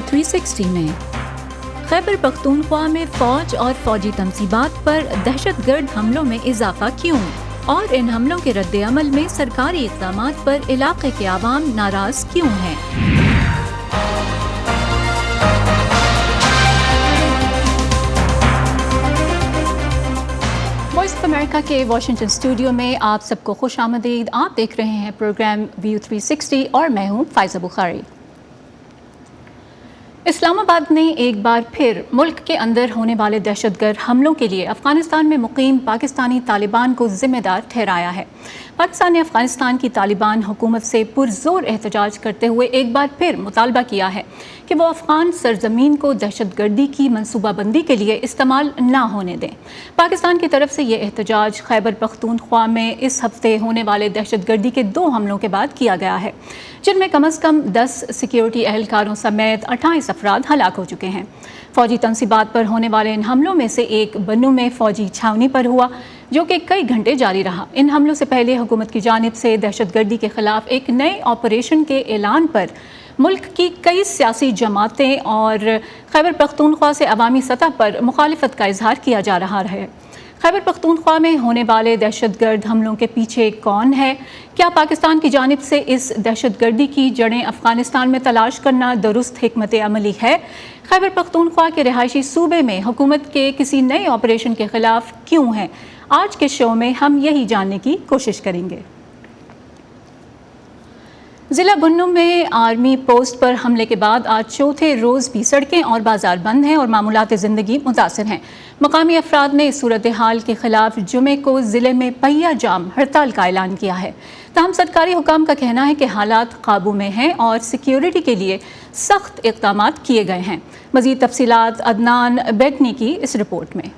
360 میں خیبر پختونخوا میں فوج اور فوجی تنصیبات پر دہشت گرد حملوں میں اضافہ کیوں، اور ان حملوں کے رد عمل میں سرکاری اقدامات پر علاقے کے عوام ناراض کیوں ہیں۔ وائس آف امریکہ کے واشنگٹن اسٹوڈیو میں آپ سب کو خوش آمدید۔ آپ دیکھ رہے ہیں پروگرام ویو 360 اور میں ہوں فائزہ بخاری۔ اسلام آباد نے ایک بار پھر ملک کے اندر ہونے والے دہشت گرد حملوں کے لیے افغانستان میں مقیم پاکستانی طالبان کو ذمہ دار ٹھہرایا ہے۔ پاکستان نے افغانستان کی طالبان حکومت سے پرزور احتجاج کرتے ہوئے ایک بار پھر مطالبہ کیا ہے کہ وہ افغان سرزمین کو دہشت گردی کی منصوبہ بندی کے لیے استعمال نہ ہونے دیں۔ پاکستان کی طرف سے یہ احتجاج خیبر پختونخوا میں اس ہفتے ہونے والے دہشت گردی کے 2 حملوں کے بعد کیا گیا ہے، جن میں کم از کم 10 سیکیورٹی اہلکاروں سمیت 28 افراد ہلاک ہو چکے ہیں۔ فوجی تنصیبات پر ہونے والے ان حملوں میں سے ایک بنو میں فوجی چھاونی پر ہوا، جو کہ کئی گھنٹے جاری رہا۔ ان حملوں سے پہلے حکومت کی جانب سے دہشت گردی کے خلاف ایک نئے آپریشن کے اعلان پر ملک کی کئی سیاسی جماعتیں اور خیبر پختونخوا سے عوامی سطح پر مخالفت کا اظہار کیا جا رہا ہے۔ خیبر پختونخوا میں ہونے والے دہشت گرد حملوں کے پیچھے کون ہے؟ کیا پاکستان کی جانب سے اس دہشت گردی کی جڑیں افغانستان میں تلاش کرنا درست حکمت عملی ہے؟ خیبر پختونخوا کے رہائشی صوبے میں حکومت کے کسی نئے آپریشن کے خلاف کیوں ہیں؟ آج کے شو میں ہم یہی جاننے کی کوشش کریں گے۔ ضلع بنو میں آرمی پوسٹ پر حملے کے بعد آج چوتھے روز بھی سڑکیں اور بازار بند ہیں اور معمولات زندگی متاثر ہیں۔ مقامی افراد نے اس صورتحال کے خلاف جمعے کو ضلع میں پہیہ جام ہڑتال کا اعلان کیا ہے۔ تاہم سرکاری حکام کا کہنا ہے کہ حالات قابو میں ہیں اور سیکیورٹی کے لیے سخت اقدامات کیے گئے ہیں۔ مزید تفصیلات عدنان بیٹنی کی اس رپورٹ میں۔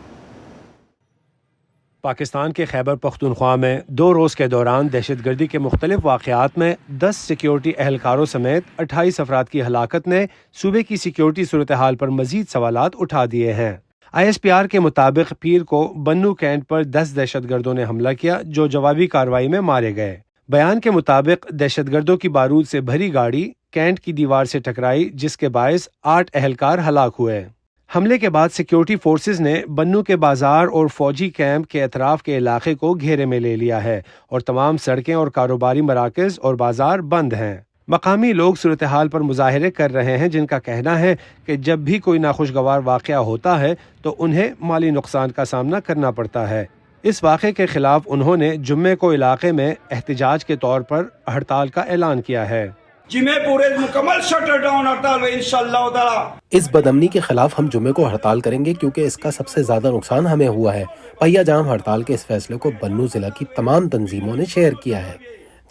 پاکستان کے خیبر پختونخوا میں 2 روز کے دوران دہشت گردی کے مختلف واقعات میں 10 سیکیورٹی اہلکاروں سمیت 28 افراد کی ہلاکت نے صوبے کی سیکیورٹی صورتحال پر مزید سوالات اٹھا دیے ہیں۔ ISPR کے مطابق پیر کو بنو کینٹ پر 10 دہشت گردوں نے حملہ کیا، جو جوابی کارروائی میں مارے گئے۔ بیان کے مطابق دہشت گردوں کی بارود سے بھری گاڑی کینٹ کی دیوار سے ٹکرائی، جس کے باعث 8 اہلکار ہلاک ہوئے۔ حملے کے بعد سیکیورٹی فورسز نے بنو کے بازار اور فوجی کیمپ کے اطراف کے علاقے کو گھیرے میں لے لیا ہے اور تمام سڑکیں اور کاروباری مراکز اور بازار بند ہیں۔ مقامی لوگ صورتحال پر مظاہرے کر رہے ہیں، جن کا کہنا ہے کہ جب بھی کوئی ناخوشگوار واقعہ ہوتا ہے تو انہیں مالی نقصان کا سامنا کرنا پڑتا ہے۔ اس واقعے کے خلاف انہوں نے جمعے کو علاقے میں احتجاج کے طور پر ہڑتال کا اعلان کیا ہے۔ جمعے پورے مکمل شٹر ڈاؤن ہڑتال ہے انشاءاللہ تعالی۔ اس بدامنی کے خلاف ہم جمعے کو ہڑتال کریں گے کیونکہ اس کا سب سے زیادہ نقصان ہمیں ہوا ہے۔ پہیہ جام ہڑتال کے اس فیصلے کو بنو ضلع کی تمام تنظیموں نے شیئر کیا ہے،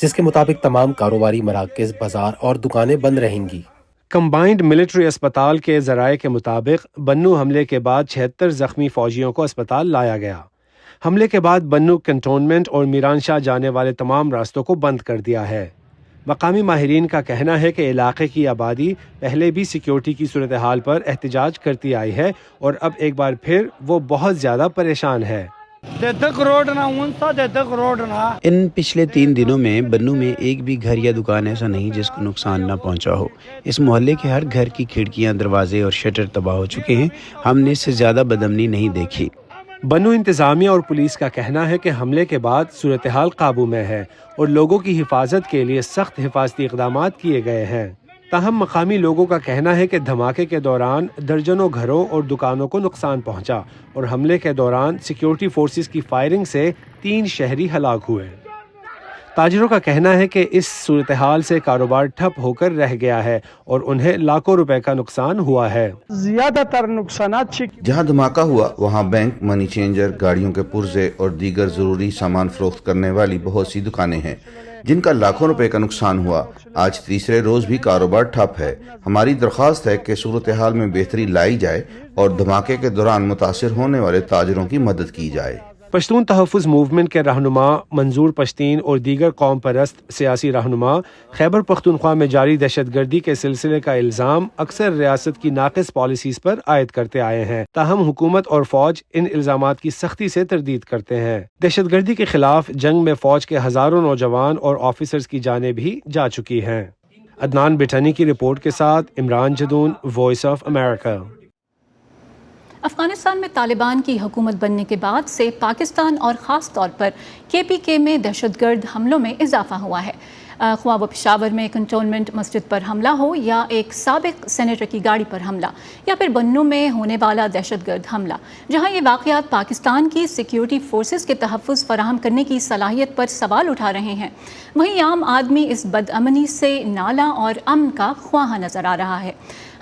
جس کے مطابق تمام کاروباری مراکز، بازار اور دکانیں بند رہیں گی۔ کمبائنڈ ملٹری اسپتال کے ذرائع کے مطابق بنو حملے کے بعد 76 زخمی فوجیوں کو اسپتال لایا گیا۔ حملے کے بعد بنو کنٹونمنٹ اور میران شاہ جانے والے تمام راستوں کو بند کر دیا ہے۔ مقامی ماہرین کا کہنا ہے کہ علاقے کی آبادی پہلے بھی سیکیورٹی کی صورتحال پر احتجاج کرتی آئی ہے اور اب ایک بار پھر وہ بہت زیادہ پریشان ہے۔ ان پچھلے 3 دنوں میں بنو میں ایک بھی گھر یا دکان ایسا نہیں جس کو نقصان نہ پہنچا ہو۔ اس محلے کے ہر گھر کی کھڑکیاں، دروازے اور شٹر تباہ ہو چکے ہیں۔ ہم نے اس سے زیادہ بدامنی نہیں دیکھی۔ بنو انتظامیہ اور پولیس کا کہنا ہے کہ حملے کے بعد صورتحال قابو میں ہے اور لوگوں کی حفاظت کے لیے سخت حفاظتی اقدامات کیے گئے ہیں۔ تاہم مقامی لوگوں کا کہنا ہے کہ دھماکے کے دوران درجنوں گھروں اور دکانوں کو نقصان پہنچا اور حملے کے دوران سیکیورٹی فورسز کی فائرنگ سے 3 شہری ہلاک ہوئے۔ تاجروں کا کہنا ہے کہ اس صورتحال سے کاروبار ٹھپ ہو کر رہ گیا ہے اور انہیں لاکھوں روپے کا نقصان ہوا ہے۔ زیادہ تر نقصانات جہاں دھماکہ ہوا وہاں بینک، منی چینجر، گاڑیوں کے پرزے اور دیگر ضروری سامان فروخت کرنے والی بہت سی دکانیں ہیں جن کا لاکھوں روپے کا نقصان ہوا۔ آج تیسرے روز بھی کاروبار ٹھپ ہے۔ ہماری درخواست ہے کہ صورتحال میں بہتری لائی جائے اور دھماکے کے دوران متاثر ہونے والے تاجروں کی مدد کی جائے۔ پشتون تحفظ موومنٹ کے رہنما منظور پشتین اور دیگر قوم پرست سیاسی رہنما خیبر پختونخوا میں جاری دہشت گردی کے سلسلے کا الزام اکثر ریاست کی ناقص پالیسیز پر عائد کرتے آئے ہیں، تاہم حکومت اور فوج ان الزامات کی سختی سے تردید کرتے ہیں۔ دہشت گردی کے خلاف جنگ میں فوج کے ہزاروں نوجوان اور آفیسرز کی جانیں بھی جا چکی ہیں۔ عدنان بٹانی کی رپورٹ کے ساتھ Imran Jadoon, voice of America. Afghanistan میں طالبان کی حکومت بننے کے بعد سے پاکستان اور خاص طور پر KPK میں دہشت گرد حملوں میں اضافہ ہوا ہے، خواہ وہ پشاور میں کنٹونمنٹ مسجد پر حملہ ہو یا ایک سابق سینیٹر کی گاڑی پر حملہ یا پھر بنوں میں ہونے والا دہشت گرد حملہ، جہاں یہ واقعات پاکستان کی سیکیورٹی فورسز کے تحفظ فراہم کرنے کی صلاحیت پر سوال اٹھا رہے ہیں، وہیں عام آدمی اس بدامنی سے نالاں اور امن کا خواہاں نظر آ رہا ہے۔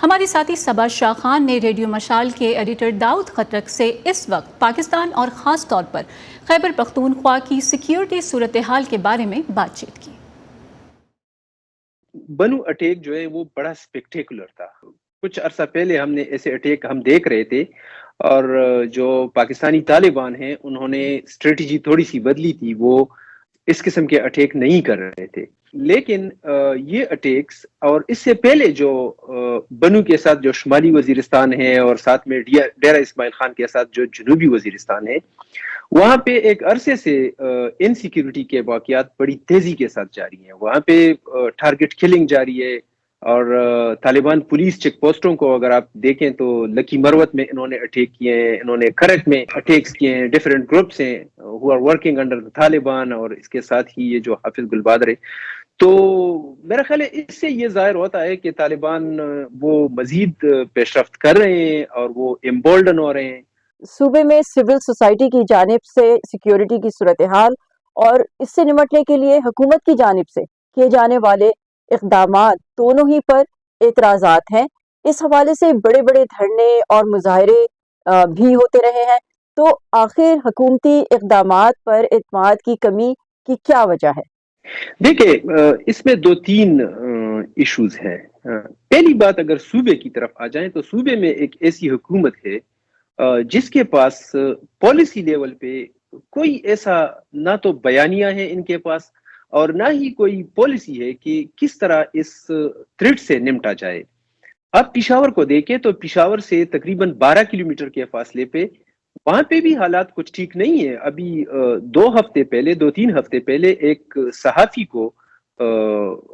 ہماری ساتھی صبا شاہ خان نے ریڈیو مشال کے ایڈیٹر داؤد خٹرک سے اس وقت پاکستان اور خاص طور پر خیبر پختونخوا کی سیکیورٹی صورتحال کے بارے میں بات چیت کی۔ بنو اٹیک جو ہے وہ بڑا سپیکٹیکولر تھا۔ کچھ عرصہ پہلے ہم نے ایسے اٹیک ہم دیکھ رہے تھے، اور جو پاکستانی طالبان ہیں انہوں نے اسٹریٹجی تھوڑی سی بدلی تھی، وہ اس قسم کے اٹیک نہیں کر رہے تھے۔ لیکن یہ اٹیکس اور اس سے پہلے جو بنو کے ساتھ جو شمالی وزیرستان ہے اور ساتھ میں ڈیرہ اسماعیل خان کے ساتھ جو جنوبی وزیرستان ہے، وہاں پہ ایک عرصے سے انسیکیورٹی کے واقعات بڑی تیزی کے ساتھ جاری ہیں۔ وہاں پہ ٹارگٹ کلنگ جاری ہے، اور طالبان پولیس چیک پوسٹوں کو اگر آپ دیکھیں تو لکی مروت میں انہوں نے اٹیک کیے ہیں، انہوں نے کھرک میں اٹیکس کیے ہیں، ڈیفرنٹ گروپس ہیں who are working under the Taliban, اور اس کے ساتھ ہی یہ جو حافظ گلبادر ہے۔ تو میرا خیال ہے اس سے یہ ظاہر ہوتا ہے کہ طالبان وہ مزید پیش رفت کر رہے ہیں اور وہ امبولڈن ہو رہے ہیں۔ صوبے میں سول سوسائٹی کی جانب سے سیکیورٹی کی صورتحال اور اس سے نمٹنے کے لیے حکومت کی جانب سے کیے جانے والے اقدامات دونوں ہی پر اعتراضات ہیں۔ اس حوالے سے بڑے بڑے دھرنے اور مظاہرے بھی ہوتے رہے ہیں، تو آخر حکومتی اقدامات پر اعتماد کی کمی کی کیا وجہ ہے؟ دیکھیں، اس میں دو تین ایشوز ہیں۔ پہلی بات، اگر صوبے کی طرف آ جائیں تو صوبے میں ایک ایسی حکومت ہے جس کے پاس پالیسی لیول پہ کوئی ایسا نہ تو بیانیہ ہے ان کے پاس، اور نہ ہی کوئی پالیسی ہے کہ کس طرح اس تھریٹ سے نمٹا جائے۔ آپ پشاور کو دیکھیں تو پشاور سے تقریباً 12 کلومیٹر کے فاصلے پہ وہاں پہ بھی حالات کچھ ٹھیک نہیں ہے۔ ابھی 2-3 ہفتے پہلے ایک صحافی کو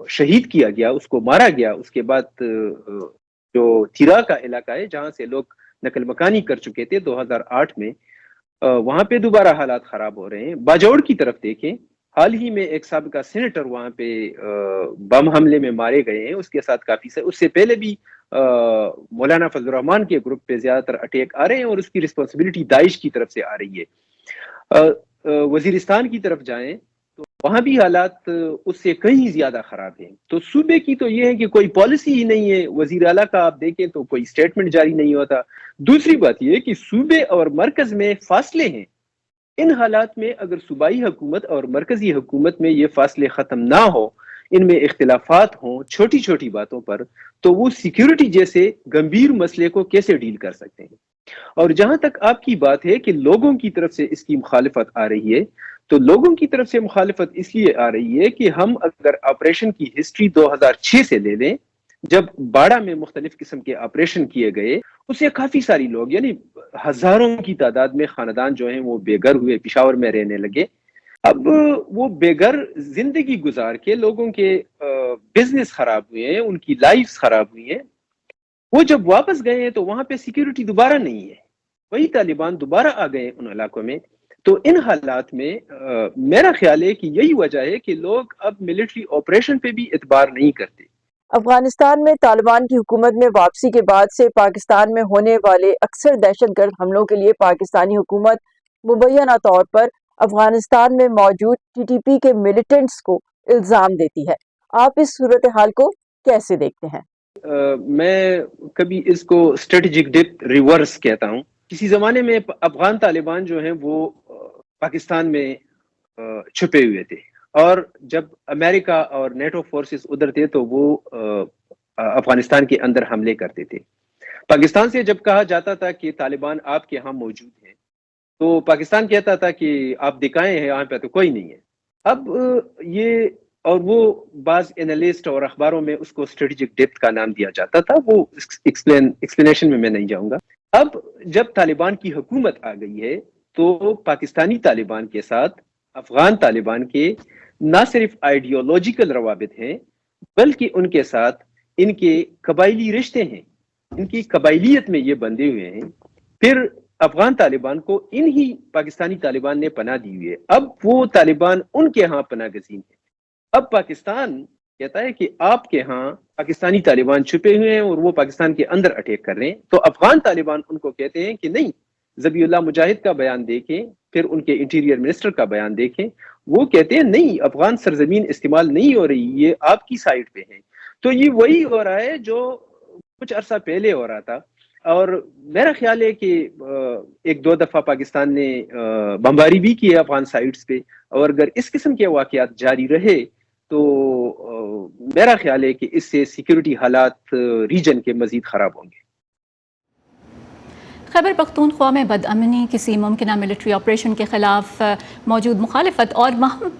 شہید کیا گیا، اس کو مارا گیا۔ اس کے بعد جو تھیرا کا علاقہ ہے جہاں سے لوگ نقل مکانی کر چکے تھے 2008 میں، وہاں پہ دوبارہ حالات خراب ہو رہے ہیں۔ باجوڑ کی طرف دیکھیں، حال ہی میں ایک سابقہ سینیٹر وہاں پہ بم حملے میں مارے گئے ہیں، اس کے ساتھ کافی سے اس سے پہلے بھی مولانا فضل الرحمان کے گروپ پہ زیادہ تر اٹیک آ رہے ہیں، اور اس کی رسپانسبلٹی داعش کی طرف سے آ رہی ہے۔ وزیرستان کی طرف جائیں تو وہاں بھی حالات اس سے کہیں زیادہ خراب ہیں۔ تو صوبے کی تو یہ ہے کہ کوئی پالیسی ہی نہیں ہے۔ وزیر اعلیٰ کا آپ دیکھیں تو کوئی سٹیٹمنٹ جاری نہیں ہوتا۔ دوسری بات یہ ہے کہ صوبے اور مرکز میں فاصلے ہیں۔ ان حالات میں اگر صوبائی حکومت اور مرکزی حکومت میں یہ فاصلے ختم نہ ہو، ان میں اختلافات ہوں چھوٹی چھوٹی باتوں پر، تو وہ سیکیورٹی جیسے گمبھیر مسئلے کو کیسے ڈیل کر سکتے ہیں۔ اور جہاں تک آپ کی بات ہے کہ لوگوں کی طرف سے اس کی مخالفت آ رہی ہے، تو لوگوں کی طرف سے مخالفت اس لیے آ رہی ہے کہ ہم اگر آپریشن کی ہسٹری 2006 سے لے لیں، جب باڑہ میں مختلف قسم کے آپریشن کیے گئے، اسے کافی ساری لوگ، یعنی ہزاروں کی تعداد میں خاندان جو ہیں وہ بے گھر ہوئے، پشاور میں رہنے لگے۔ اب وہ بے گھر زندگی گزار کے لوگوں کے بزنس خراب ہوئے ہیں، ان کی لائفز خراب ہوئی ہیں۔ وہ جب واپس گئے ہیں تو وہاں پہ سیکیورٹی دوبارہ نہیں ہے، وہی طالبان دوبارہ آ گئے ان علاقوں میں۔ تو ان حالات میں میرا خیال ہے کہ یہی وجہ ہے کہ لوگ اب ملٹری آپریشن پہ بھی اعتبار نہیں کرتے۔ افغانستان میں طالبان کی حکومت میں واپسی کے بعد سے پاکستان میں ہونے والے اکثر دہشت گرد حملوں کے لیے پاکستانی حکومت مبینہ طور پر افغانستان میں موجود TTP کے ملیٹنٹس کو الزام دیتی ہے۔ آپ اس صورتحال کو کیسے دیکھتے ہیں؟ میں کبھی اس کو اسٹریٹجک ڈپ ریورس کہتا ہوں۔ کسی زمانے میں افغان طالبان جو ہیں وہ پاکستان میں چھپے ہوئے تھے، اور جب امریکہ اور نیٹو فورسز ادھر تھے تو وہ افغانستان کے اندر حملے کرتے تھے۔ پاکستان سے جب کہا جاتا تھا کہ طالبان آپ کے ہاں موجود ہیں، تو پاکستان کہتا تھا کہ آپ دکھائیں ہیں یہاں پہ تو کوئی نہیں ہے۔ اب یہ، اور وہ بعض اینالسٹ اور اخباروں میں اس کو اسٹریٹجک ڈیپتھ کا نام دیا جاتا تھا، وہ ایکسپلینیشن میں نہیں جاؤں گا۔ اب جب طالبان کی حکومت آ گئی ہے تو پاکستانی طالبان کے ساتھ افغان طالبان کے نہ صرف آئیڈیولوجیکل روابط ہیں بلکہ ان کے ساتھ ان کے قبائلی رشتے ہیں، ان کی قبائلیت میں یہ بندھے ہوئے ہیں۔ پھر افغان طالبان کو انہی پاکستانی طالبان نے پناہ دی ہوئی ہے، اب وہ طالبان ان کے ہاں پناہ گزین ہے۔ اب پاکستان کہتا ہے کہ آپ کے ہاں پاکستانی طالبان چھپے ہوئے ہیں اور وہ پاکستان کے اندر اٹیک کر رہے ہیں، تو افغان طالبان ان کو کہتے ہیں کہ نہیں، ذبیح اللہ مجاہد کا بیان دیکھیں، پھر ان کے انٹیریئر منسٹر کا بیان دیکھیں، وہ کہتے ہیں نہیں، افغان سرزمین استعمال نہیں ہو رہی، یہ آپ کی سائٹ پہ ہے۔ تو یہ وہی ہو رہا ہے جو کچھ عرصہ پہلے ہو رہا تھا، اور میرا خیال ہے کہ ایک دو دفعہ پاکستان نے بمباری بھی کی ہے افغان سائٹس پہ، اور اگر اس قسم کے واقعات جاری رہے تو میرا خیال ہے کہ اس سے سیکیورٹی حالات ریجن کے مزید خراب ہوں گے۔ خیبر پختونخوا میں بدامنی، کسی ممکنہ ملٹری آپریشن کے خلاف موجود مخالفت اور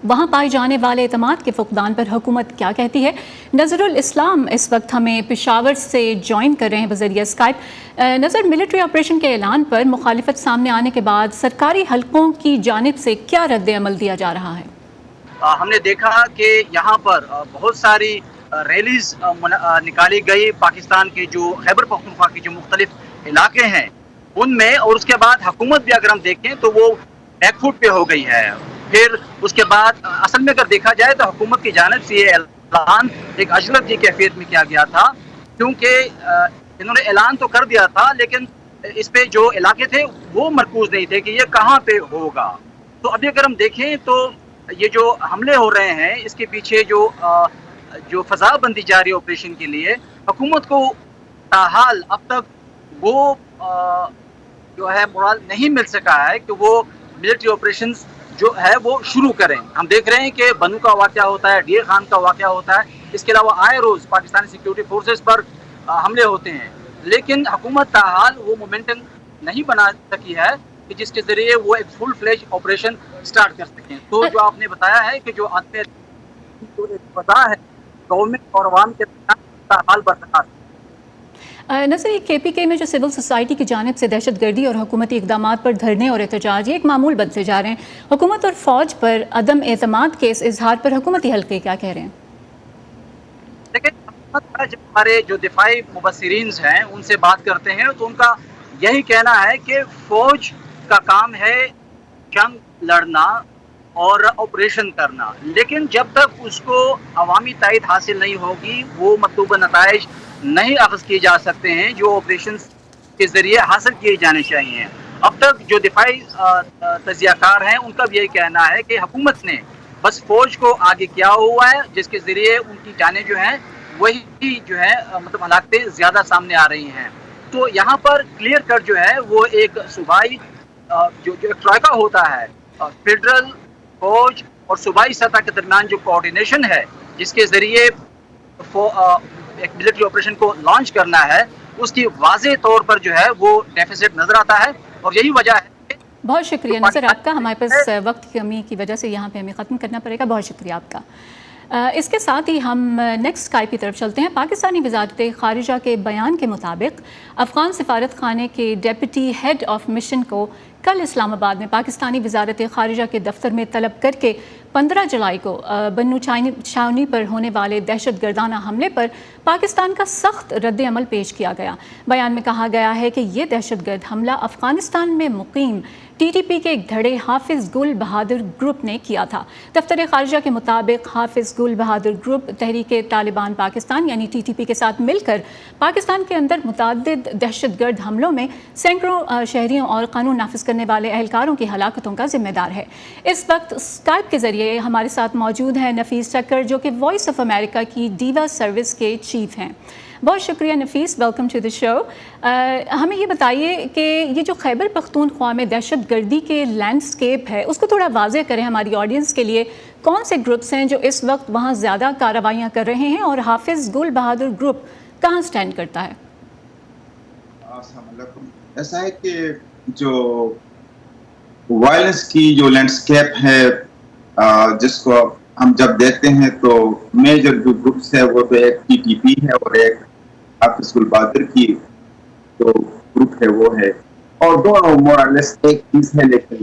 وہاں پائے جانے والے اعتماد کے فقدان پر حکومت کیا کہتی ہے؟ نظر الاسلام اس وقت ہمیں پشاور سے جوائن کر رہے ہیں بذریعہ اسکائپ۔ نظر، ملٹری آپریشن کے اعلان پر مخالفت سامنے آنے کے بعد سرکاری حلقوں کی جانب سے کیا رد عمل دیا جا رہا ہے؟ ہم نے دیکھا کہ یہاں پر بہت ساری ریلیز نکالی گئی پاکستان کے جو خیبر پختونخوا کے جو مختلف علاقے ہیں ان میں، اور اس کے بعد حکومت بھی اگر ہم دیکھیں تو وہ بیک فوٹ پہ ہو گئی ہے۔ پھر اس کے بعد اصل میں اگر دیکھا جائے تو حکومت کی جانب سے یہ اعلان ایک عجلت کی کیفیت میں کیا گیا تھا، کیونکہ انہوں نے اعلان تو کر دیا تھا لیکن اس پہ جو علاقے تھے وہ مرکوز نہیں تھے کہ یہ کہاں پہ ہوگا۔ تو ابھی اگر ہم دیکھیں تو یہ جو حملے ہو رہے ہیں اس کے پیچھے جو فضا بندی جاری آپریشن کے لیے حکومت کو تاحال اب تک وہ جو ہے مراد نہیں مل سکا ہے کہ وہ ملٹری آپریشنز جو ہے وہ شروع کریں۔ ہم دیکھ رہے ہیں کہ بنو کا واقعہ ہوتا ہے، ڈیر خان کا واقعہ ہوتا ہے، اس کے علاوہ آئے روز پاکستانی سیکیورٹی فورسز پر حملے ہوتے ہیں، لیکن حکومت تاحال وہ مومنٹم نہیں بنا سکی ہے کہ جس کے ذریعے وہ ایک فل فلیج آپریشن سٹارٹ کر سکیں۔ تو جو آپ نے بتایا ہے کہ جو فضا ہے گورنمنٹ اور عوام کے تاحال برقرار ہے۔ نظر، کے پی کے میں جو سول سوسائٹی کی جانب سے دہشت گردی اور حکومتی اقدامات پر دھرنے اور احتجاج یہ ایک معمول بنتے جا رہے ہیں، حکومت اور فوج پر عدم اعتماد کے اس اظہار پر حکومتی حلقے کیا کہہ رہے ہیں؟ لیکن جب ہمارے جو دفاعی مبصرین ہیں ان سے بات کرتے ہیں تو ان کا یہی کہنا ہے کہ فوج کا کام ہے جنگ لڑنا اور آپریشن کرنا، لیکن جب تک اس کو عوامی تائید حاصل نہیں ہوگی وہ مطلوبہ نتائج نہیں اخذ کیے جا سکتے ہیں جو آپریشنز کے ذریعے حاصل کیے جانے چاہیے۔ اب تک جو دفاعی تجزیہ کار ہیں ان کا بھی یہی کہنا ہے کہ حکومت نے بس فوج کو آگے کیا ہوا ہے جس کے ذریعے ان کی جانیں جو ہیں وہی جو ہے مطلب ہلاکتیں زیادہ سامنے آ رہی ہیں۔ تو یہاں پر کلیئر کٹ جو ہے وہ ایک صوبائی جو ٹرائکا ہوتا ہے، فیڈرل فوج اور صوبائی سطح کے درمیان جو کوارڈینیشن ہے جس کے ذریعے ایک ملٹری آپریشن کو لانچ کرنا ہے، اس کی واضح طور پر جو ہے وہ ڈیفیسٹ نظر آتا ہے، اور یہی وجہ ہے۔ بہت شکریہ نصر آپ کا، ہمارے پاس وقت کی کمی کی وجہ سے یہاں پہ ہمیں ختم کرنا پڑے گا، بہت شکریہ آپ کا۔ اس کے ساتھ ہی ہم نیکسٹ اسکائپ کی طرف چلتے ہیں۔ پاکستانی وزارت خارجہ کے بیان کے مطابق افغان سفارت خانے کے ڈیپٹی ہیڈ آف مشن کو کل اسلام آباد میں پاکستانی وزارت خارجہ کے دفتر میں طلب کر کے 15 جولائی کو بنو چھاونی پر ہونے والے دہشت گردانہ حملے پر پاکستان کا سخت رد عمل پیش کیا گیا۔ بیان میں کہا گیا ہے کہ یہ دہشت گرد حملہ افغانستان میں مقیم ٹی ٹی پی کے ایک دھڑے حافظ گل بہادر گروپ نے کیا تھا۔ دفتر خارجہ کے مطابق حافظ گل بہادر گروپ تحریک طالبان پاکستان یعنی ٹی ٹی پی کے ساتھ مل کر پاکستان کے اندر متعدد دہشت گرد حملوں میں سینکڑوں شہریوں اور قانون نافذ کرنے والے اہلکاروں کی ہلاکتوں کا ذمہ دار ہے۔ اس وقت اسکائپ کے ذریعے ہمارے ساتھ موجود ہیں نفیس ٹکر جو کہ وائس آف امریکہ کی ڈیوا سروس کے چیف ہیں۔ بہت شکریہ نفیس، ویلکم ٹو دی شو۔ ہمیں یہ بتائیے کہ یہ جو خیبر پختونخوا میں دہشت گردی کے لینڈسکیپ ہے اس کو تھوڑا واضح کریں ہماری آڈینس کے لیے، کون سے گروپس ہیں جو اس وقت وہاں زیادہ کارروائیاں کر رہے ہیں اور حافظ گل بہادر گروپ کہاں سٹینڈ کرتا ہے؟ السلام علیکم۔ ایسا ہے کہ جو وائلنس کی جو لینڈسکیپ ہے جس کو ہم جب دیکھتے ہیں تو میجر جو گروپس ہے وہ تو ایک ٹی ٹی پی ہے اور ایک حافظ گل بہادر کی جو گروپ ہے وہ ہے، اور دونوں مور اور لیس ایک چیز ہے، لیکن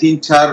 3-4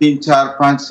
3-4-5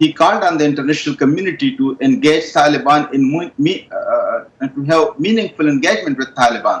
he called on the international community to engage Taliban to have meaningful engagement with Taliban.